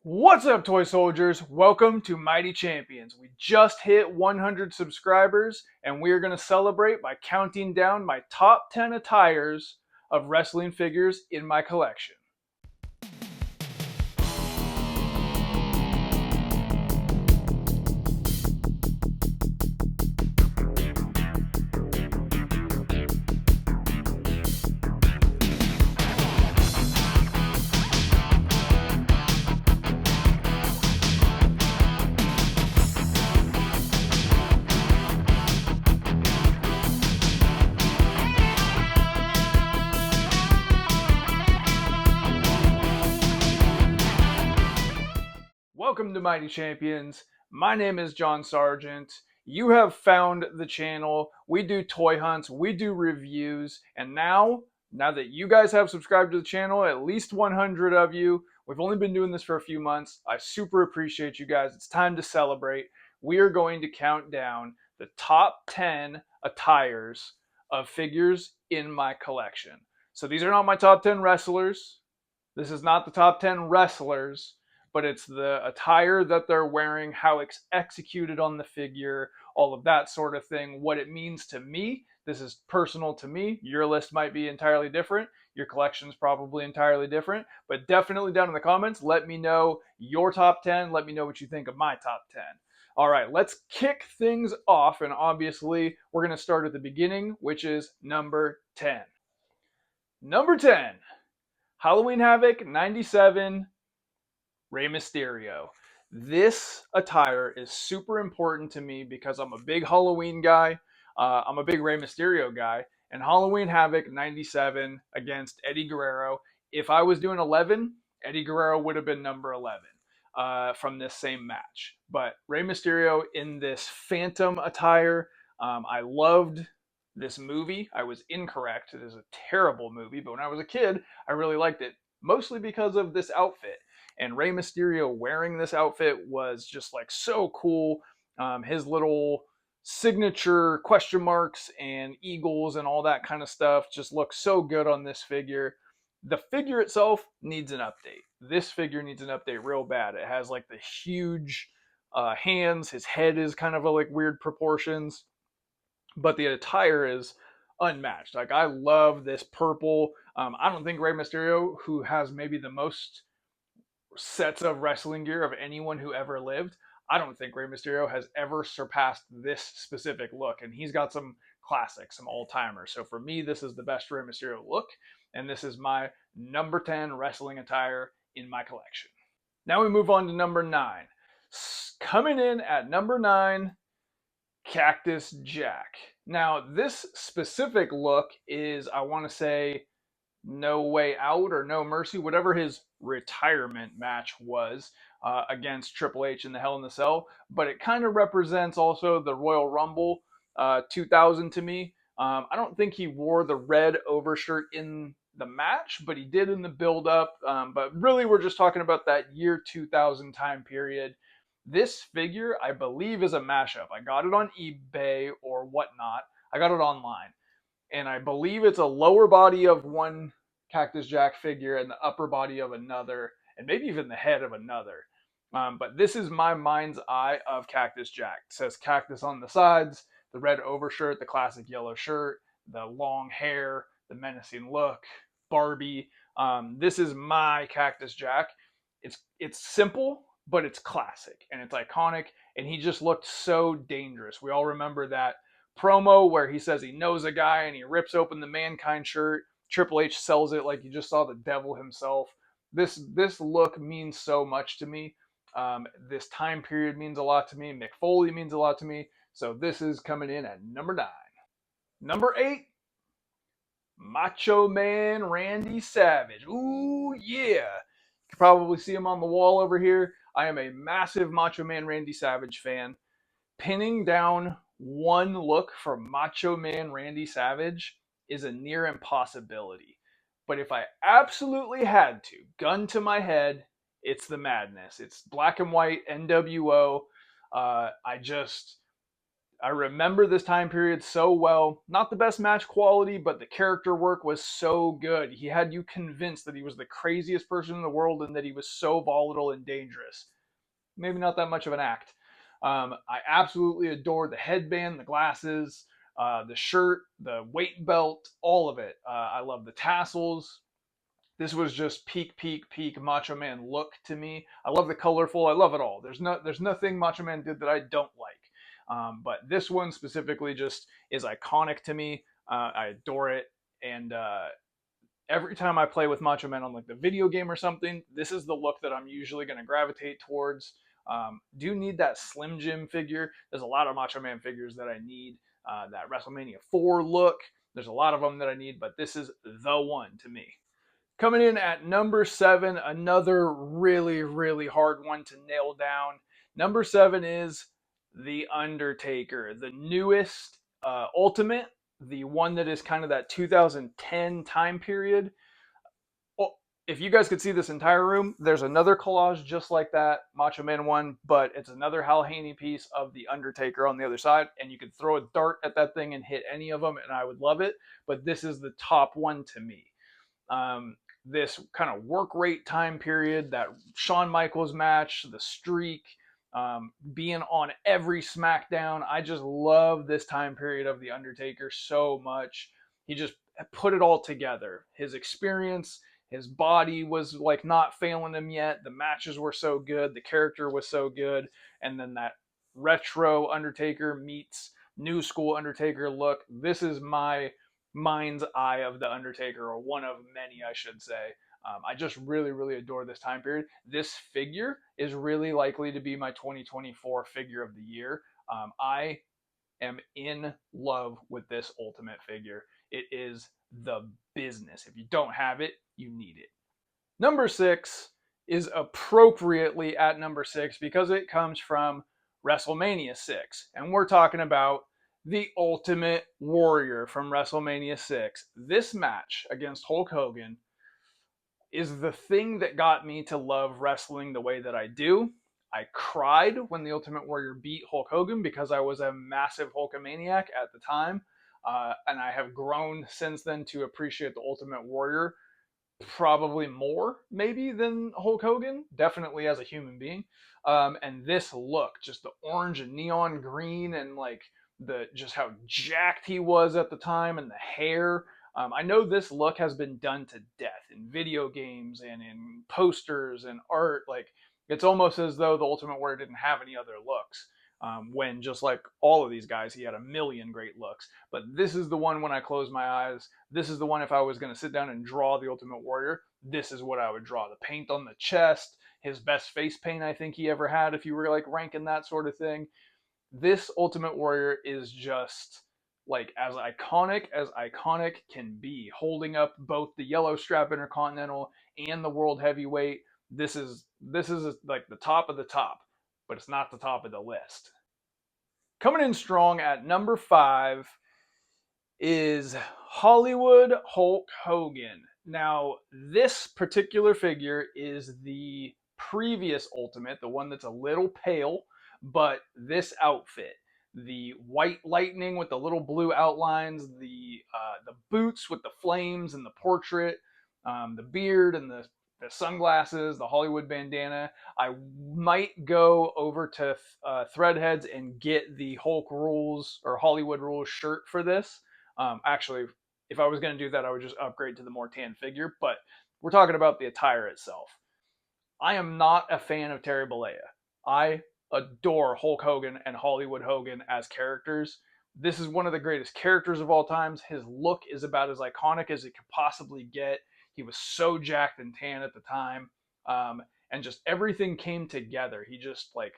What's up, toy soldiers? Welcome to Mighty Champions. We just hit 100 subscribers, and we are going to celebrate by counting down my top 10 attires of wrestling figures in my collection. Welcome to Mighty Champions. My name is John Sargent. You have found the channel. We do toy hunts, we do reviews, and now that you guys have subscribed to the channel, at least 100 of you, we've only been doing this for a few months. I super appreciate you guys. It's time to celebrate. We are going to count down the top 10 attires of figures in my collection. So these are not my top 10 wrestlers. This is not the top 10 wrestlers, but it's the attire that they're wearing, how it's executed on the figure, all of that sort of thing, what it means to me. This is personal to me. Your list might be entirely different. Your collection's probably entirely different, but definitely down in the comments, let me know your top 10. Let me know what you think of my top 10. All right, let's kick things off, and obviously, we're going to start at the beginning, which is number 10. Number 10, Halloween Havoc 97, Rey Mysterio. This attire is super important to me because I'm a big Halloween guy. I'm a big Rey Mysterio guy. And Halloween Havoc 97 against Eddie Guerrero. If I was doing 11, Eddie Guerrero would have been number 11 from this same match. But Rey Mysterio in this Phantom attire, I loved this movie. I was incorrect. It is a terrible movie, but when I was a kid, I really liked it, mostly because of this outfit. And Rey Mysterio wearing this outfit was just like so cool. His little signature question marks and eagles and all that kind of stuff just looks so good on this figure. The figure itself needs an update. This figure needs an update real bad. It has like the huge hands. His head is kind of like weird proportions, but the attire is unmatched. Like, I love this purple. I don't think Rey Mysterio, who has maybe the most sets of wrestling gear of anyone who ever lived, I don't think Rey Mysterio has ever surpassed this specific look. And he's got some classics, some all timers. So for me, this is the best Rey Mysterio look. And this is my number 10 wrestling attire in my collection. Now we move on to number 9. Coming in at number 9, Cactus Jack. Now, this specific look is, I want to say, No Way Out or No Mercy, whatever his retirement match was against Triple H in the Hell in the Cell. But it kind of represents also the Royal Rumble 2000 to me. I don't think he wore the red overshirt in the match, but he did in the build-up. But really, we're just talking about that year 2000 time period. This figure, I believe, is a mashup. I got it on eBay or whatnot. I got it online. And I believe it's a lower body of one Cactus Jack figure and the upper body of another, and maybe even the head of another. But this is my mind's eye of Cactus Jack. It says cactus on the sides, the red overshirt, the classic yellow shirt, the long hair, the menacing look, Barbie. This is my Cactus Jack. It's simple, but it's classic and it's iconic, and he just looked so dangerous. We all remember that promo where he says he knows a guy and he rips open the Mankind shirt. Triple H sells it like you just saw the devil himself. This look means so much to me. This time period means a lot to me. Mick Foley means a lot to me. So this is coming in at number 9. Number 8, Macho Man Randy Savage. Ooh, yeah. You can probably see him on the wall over here. I am a massive Macho Man Randy Savage fan. Pinning down one look for Macho Man Randy Savage is a near impossibility. But if I absolutely had to, gun to my head, it's the Madness. It's black and white NWO. I I remember this time period so well. Not the best match quality, but the character work was so good. He had you convinced that he was the craziest person in the world and that he was so volatile and dangerous. Maybe not that much of an act. I absolutely adore the headband, the glasses, the shirt, the weight belt, all of it. I love the tassels. This was just peak, peak, peak Macho Man look to me. I love the colorful. I love it all. There's nothing Macho Man did that I don't like. But this one specifically just is iconic to me. I adore it, and every time I play with Macho Man on like the video game or something, this is the look that I'm usually going to gravitate towards. Do need that Slim Jim figure. There's a lot of Macho Man figures that I need. That WrestleMania 4 look. There's a lot of them that I need, but this is the one to me. Coming in at number 7, another really, really hard one to nail down. Number 7 is The Undertaker, the newest Ultimate, the one that is kind of that 2010 time period. Well, if you guys could see this entire room, there's another collage just like that, Macho Man one, but it's another Hal Haney piece of The Undertaker on the other side, and you could throw a dart at that thing and hit any of them, and I would love it, but this is the top one to me. This kind of work rate time period, that Shawn Michaels match, the streak, being on every SmackDown. I just love this time period of The Undertaker so much. He just put it all together. His experience, his body was like not failing him yet. The matches were so good. The character was so good. And then that retro Undertaker meets new school Undertaker look. This is my mind's eye of the Undertaker, or one of many, I should say. I just really, really adore this time period. This figure is really likely to be my 2024 figure of the year. I am in love with this Ultimate figure. It is the business. If you don't have it, you need it. Number 6 is appropriately at number 6 because it comes from WrestleMania 6. And we're talking about the Ultimate Warrior from WrestleMania 6. This match against Hulk Hogan is the thing that got me to love wrestling the way that I do. I cried when the Ultimate Warrior beat Hulk Hogan because I was a massive Hulkamaniac at the time. And I have grown since then to appreciate the Ultimate Warrior probably more maybe than Hulk Hogan, definitely as a human being. And this look, just the orange and neon green, and like the just how jacked he was at the time, and the hair. I know this look has been done to death in video games and in posters and art. Like it's almost as though the Ultimate Warrior didn't have any other looks. When just like all of these guys, he had a million great looks. But this is the one when I close my eyes. This is the one if I was going to sit down and draw the Ultimate Warrior, this is what I would draw. The paint on the chest, his best face paint I think he ever had, if you were like ranking that sort of thing. This Ultimate Warrior is just like as iconic can be, holding up both the yellow strap Intercontinental and the World Heavyweight. This is like the top of the top, but it's not the top of the list. Coming in strong at number 5 is Hollywood Hulk Hogan. Now, this particular figure is the previous Ultimate, the one that's a little pale, but this outfit, the white lightning with the little blue outlines, the boots with the flames and the portrait, the beard and the sunglasses, the Hollywood bandana. I might go over to Threadheads and get the Hulk Rules or Hollywood Rules shirt for this. Actually, if I was going to do that, I would just upgrade to the more tan figure. But we're talking about the attire itself. I am not a fan of Terry Bollea. I adore Hulk Hogan and Hollywood Hogan as characters. This is one of the greatest characters of all times. His look is about as iconic as it could possibly get. He was so jacked and tan at the time. And just everything came together. He just like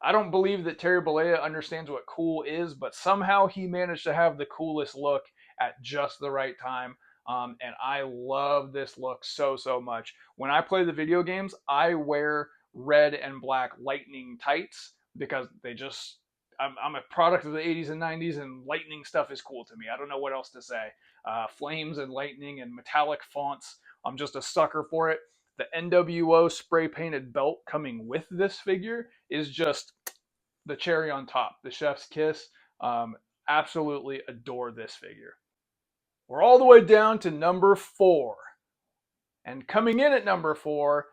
I don't believe that Terry Bollea understands what cool is, but somehow he managed to have the coolest look at just the right time. And I love this look so, so much. When I play the video games, I wear red and black lightning tights because I'm a product of the 80s and 90s, and lightning stuff is cool to me. I don't know what else to say. Flames and lightning and metallic fonts. I'm just a sucker for it. The NWO spray painted belt coming with this figure is just the cherry on top, the chef's kiss. Um, Absolutely adore this figure. We're all the way down to number 4. And coming in at number 4,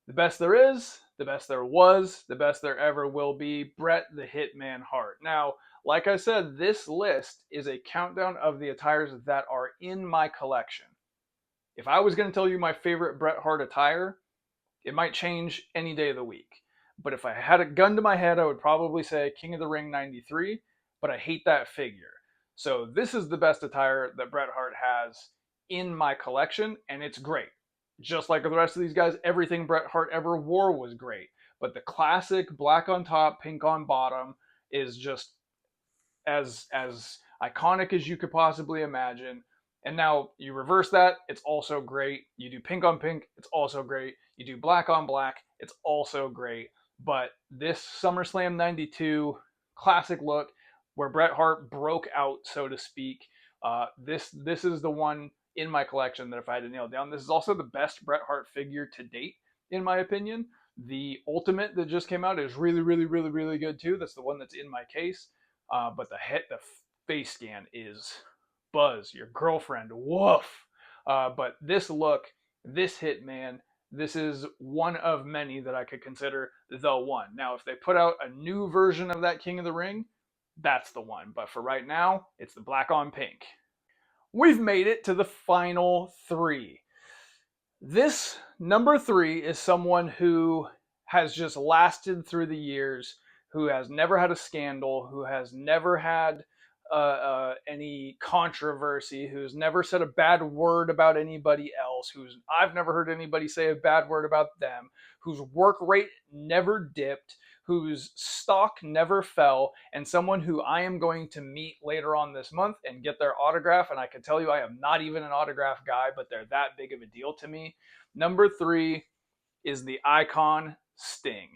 the best there is, the best there was, the best there ever will be, Bret the Hitman Hart. Now, like I said, this list is a countdown of the attires that are in my collection. If I was going to tell you my favorite Bret Hart attire, it might change any day of the week. But if I had a gun to my head, I would probably say King of the Ring 93, but I hate that figure. So this is the best attire that Bret Hart has in my collection, and it's great. Just like the rest of these guys, everything Bret Hart ever wore was great. But the classic black on top, pink on bottom is just as iconic as you could possibly imagine. And now you reverse that, it's also great. You do pink on pink, it's also great. You do black on black, it's also great. But this SummerSlam 92 classic look where Bret Hart broke out, so to speak, this is the one in my collection that if I had to nail it down, this is also the best Bret Hart figure to date, in my opinion. The Ultimate that just came out is really, really, really, really good too. That's the one that's in my case. But the face scan is Buzz, your girlfriend. Woof. But this look, this Hitman, this is one of many that I could consider the one. Now, if they put out a new version of that King of the Ring, that's the one. But for right now, it's the black on pink. We've made it to the final 3. This number 3 is someone who has just lasted through the years, who has never had a scandal, who has never had any controversy, who's never said a bad word about anybody else, who's I've never heard anybody say a bad word about them, whose work rate never dipped, whose stock never fell, and someone who I am going to meet later on this month and get their autograph. And I can tell you, I am not even an autograph guy, but they're that big of a deal to me. Number 3 is the icon Sting.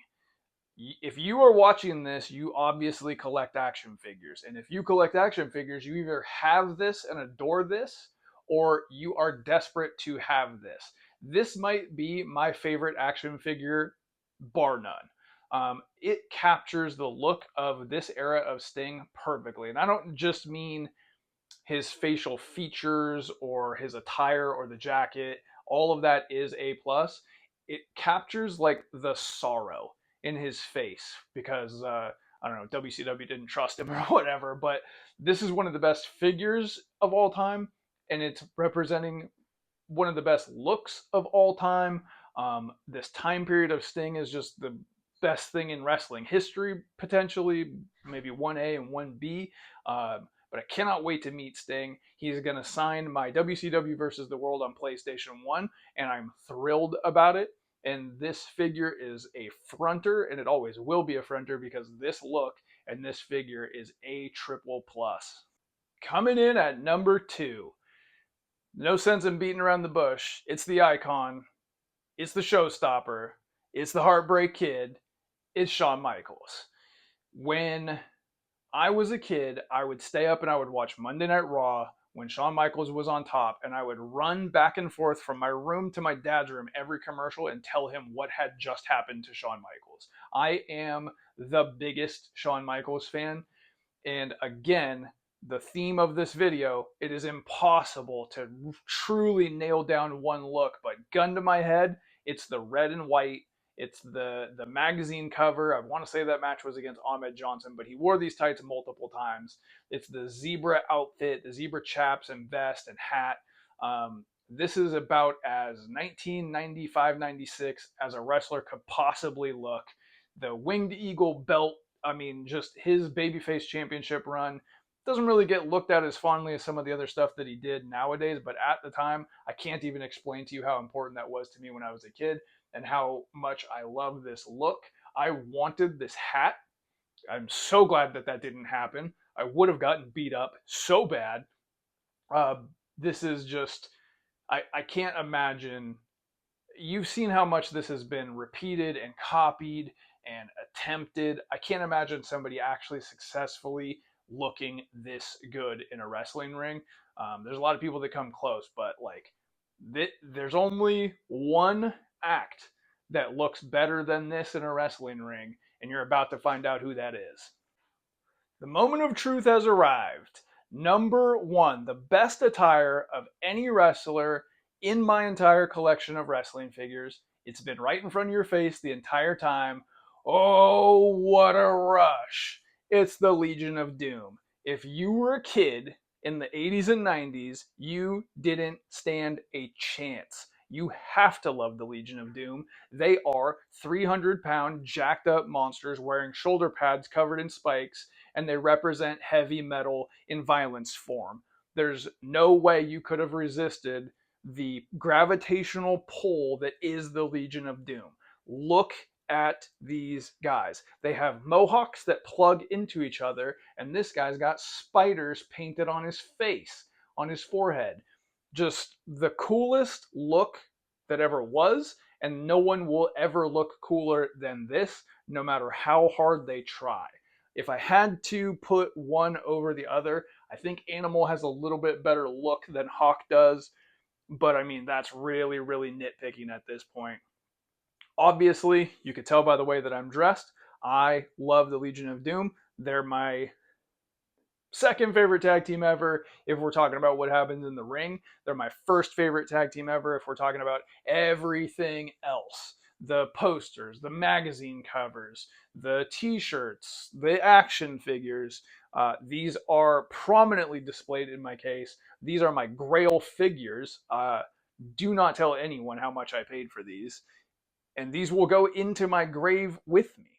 If you are watching this, you obviously collect action figures. And if you collect action figures, you either have this and adore this, or you are desperate to have this. This might be my favorite action figure, bar none. It captures the look of this era of Sting perfectly. And I don't just mean his facial features or his attire or the jacket. All of that is A plus. It captures like the sorrow in his face because I don't know, WCW didn't trust him or whatever. But this is one of the best figures of all time, and it's representing one of the best looks of all time. This time period of Sting is just the best thing in wrestling history, potentially, maybe 1A and 1B. But I cannot wait to meet Sting. He's going to sign my WCW versus the World on PlayStation 1, and I'm thrilled about it. And this figure is a fronter, and it always will be a fronter because this look and this figure is a triple plus. Coming in at number 2, no sense in beating around the bush. It's the icon. It's the showstopper. It's the Heartbreak Kid. It's Shawn Michaels. When I was a kid, I would stay up and I would watch Monday Night Raw when Shawn Michaels was on top, and I would run back and forth from my room to my dad's room every commercial and tell him what had just happened to Shawn Michaels. I am the biggest Shawn Michaels fan, and again, the theme of this video, it is impossible to truly nail down one look, but gun to my head, it's the red and white. It's the magazine cover. I want to say that match was against Ahmed Johnson, but he wore these tights multiple times. It's the zebra outfit, the zebra chaps and vest and hat. This is about as 1995-96 as a wrestler could possibly look. The winged eagle belt, I mean, just his babyface championship run doesn't really get looked at as fondly as some of the other stuff that he did nowadays, but at the time, I can't even explain to you how important that was to me when I was a kid and how much I love this look. I wanted this hat. I'm so glad that that didn't happen. I would have gotten beat up so bad. This is just, I can't imagine. You've seen how much this has been repeated and copied and attempted. I can't imagine somebody actually successfully looking this good in a wrestling ring. There's a lot of people that come close, but like there's only one act that looks better than this in a wrestling ring, and you're about to find out who that is. The moment of truth has arrived. Number one, the best attire of any wrestler in my entire collection of wrestling figures. It's been right in front of your face the entire time. Oh, what a rush! It's the Legion of Doom. If you were a kid in the 80s and 90s, you didn't stand a chance. You have to love the Legion of Doom. They are 300-pound jacked up monsters wearing shoulder pads covered in spikes, and they represent heavy metal in violence form. There's no way you could have resisted the gravitational pull that is the Legion of Doom. Look at these guys. They have mohawks that plug into each other, and this guy's got spiders painted on his face, on his forehead. Just the coolest look that ever was, and no one will ever look cooler than this, no matter how hard they try. If I had to put one over the other, I think Animal has a little bit better look than Hawk does, but I mean, that's really, really nitpicking at this point. Obviously, you could tell by the way that I'm dressed. I love the Legion of Doom. They're my second favorite tag team ever if we're talking about what happens in the ring. They're my first favorite tag team ever if we're talking about everything else. The posters, the magazine covers, the t-shirts, the action figures. These are prominently displayed in my case. These are my grail figures. Do not tell anyone how much I paid for these. And these will go into my grave with me.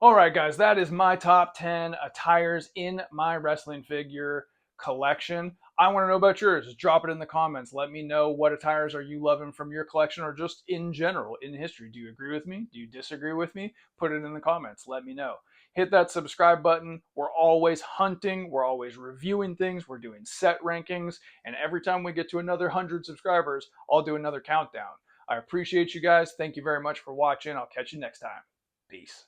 All right, guys, that is my top 10 attires in my wrestling figure collection. I want to know about yours. Just drop it in the comments. Let me know what attires are you loving from your collection or just in general in history. Do you agree with me? Do you disagree with me? Put it in the comments. Let me know. Hit that subscribe button. We're always hunting. We're always reviewing things. We're doing set rankings. And every time we get to another 100 subscribers, I'll do another countdown. I appreciate you guys. Thank you very much for watching. I'll catch you next time. Peace.